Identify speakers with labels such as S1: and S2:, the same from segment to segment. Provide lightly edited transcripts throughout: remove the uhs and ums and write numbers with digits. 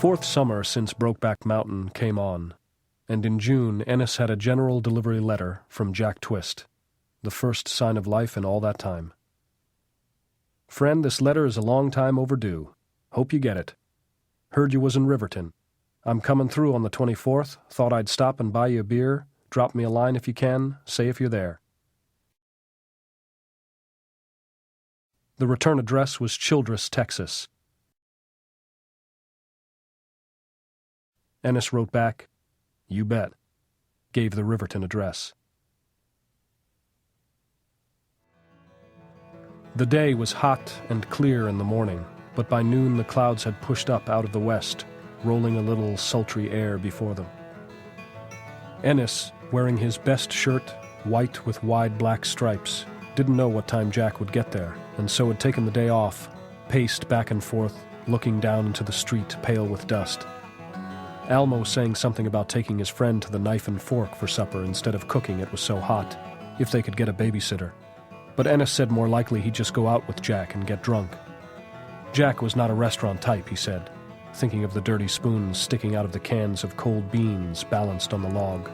S1: fourth summer since Brokeback Mountain came on, and in June Ennis had a general delivery letter from Jack Twist, the first sign of life in all that time. "Friend, this letter is a long time overdue. Hope you get it. Heard you was in Riverton. I'm coming through on the 24th. Thought I'd stop and buy you a beer. Drop me a line if you can. Say if you're there." The return address was Childress, Texas. Ennis wrote back, "You bet," gave the Riverton address. The day was hot and clear in the morning, but by noon the clouds had pushed up out of the west, rolling a little sultry air before them. Ennis, wearing his best shirt, white with wide black stripes, didn't know what time Jack would get there, and so had taken the day off, paced back and forth, looking down into the street pale with dust. Alma was saying something about taking his friend to the Knife and Fork for supper instead of cooking, it was so hot, if they could get a babysitter. But Ennis said more likely he'd just go out with Jack and get drunk. Jack was not a restaurant type, he said, thinking of the dirty spoons sticking out of the cans of cold beans balanced on the log.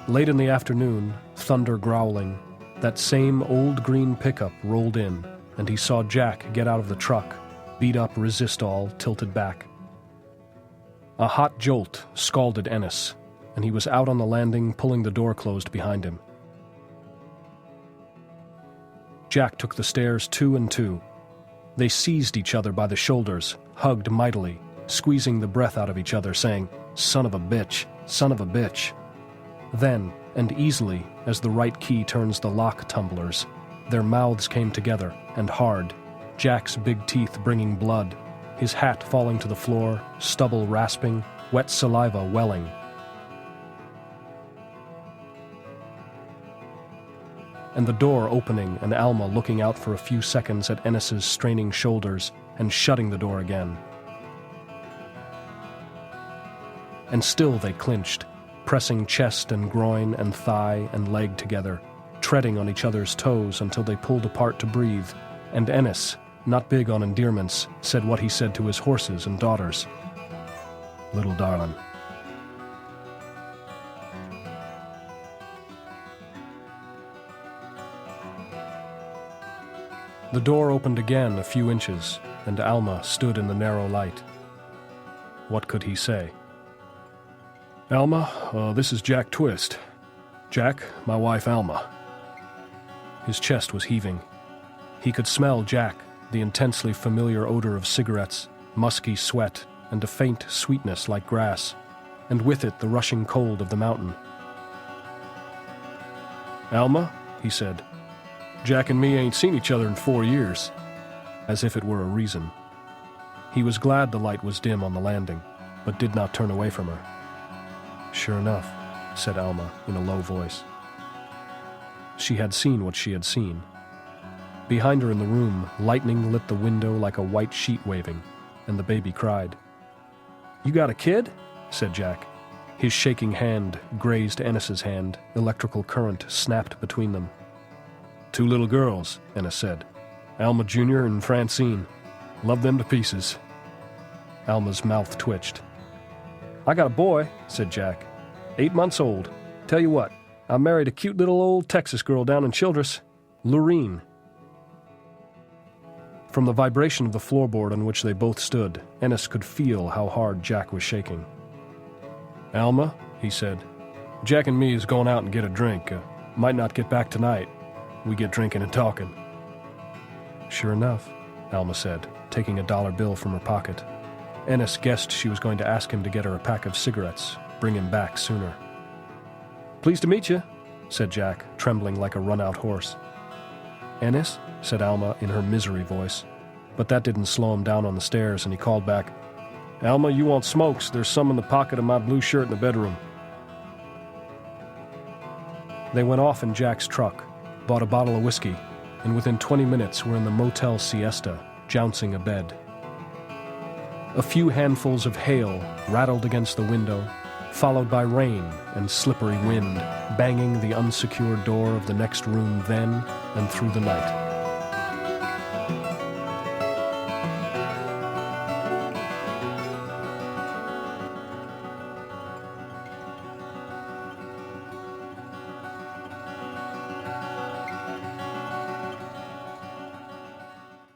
S1: Late in the afternoon, thunder growling, that same old green pickup rolled in, and he saw Jack get out of the truck, beat up resistol tilted back. A hot jolt scalded Ennis, and he was out on the landing pulling the door closed behind him. Jack took the stairs 2 and 2. They seized each other by the shoulders, hugged mightily, squeezing the breath out of each other, saying, "Son of a bitch, son of a bitch." Then, and easily, as the right key turns the lock tumblers, their mouths came together, and hard, Jack's big teeth bringing blood, his hat falling to the floor, stubble rasping, wet saliva welling. And the door opening and Alma looking out for a few seconds at Ennis's straining shoulders and shutting the door again. And still they clinched, pressing chest and groin and thigh and leg together, treading on each other's toes until they pulled apart to breathe, and Ennis, not big on endearments, said what he said to his horses and daughters. "Little darlin'." The door opened again a few inches, and Alma stood in the narrow light. What could he say? "Alma, this is Jack Twist. Jack, my wife Alma." His chest was heaving. He could smell Jack, the intensely familiar odor of cigarettes, musky sweat, and a faint sweetness like grass, and with it the rushing cold of the mountain. "Alma," he said, "Jack and me ain't seen each other in 4 years," as if it were a reason. He was glad the light was dim on the landing, but did not turn away from her. "Sure enough," said Alma in a low voice. She had seen what she had seen. Behind her in the room, lightning lit the window like a white sheet waving, and the baby cried. "You got a kid?" said Jack. His shaking hand grazed Ennis's hand, electrical current snapped between them. "2 little girls," Ennis said. "Alma Jr. and Francine. Love them to pieces." Alma's mouth twitched. "I got a boy," said Jack. 8 months old. Tell you what, I married a cute little old Texas girl down in Childress. Lurene." From the vibration of the floorboard on which they both stood, Ennis could feel how hard Jack was shaking. "Alma," he said, "Jack and me is going out and get a drink. Might not get back tonight. We get drinking and talking." "Sure enough," Alma said, taking a dollar bill from her pocket. Ennis guessed she was going to ask him to get her a pack of cigarettes, bring him back sooner. "Pleased to meet you," said Jack, trembling like a run-out horse. "Ennis?" said Alma in her misery voice, but that didn't slow him down on the stairs, and he called back, "Alma, you want smokes? There's some in the pocket of my blue shirt in the bedroom." They went off in Jack's truck, bought a bottle of whiskey, and within 20 minutes were in the motel siesta, jouncing a bed. A few handfuls of hail rattled against the window, followed by rain and slippery wind, banging the unsecured door of the next room then and through the night.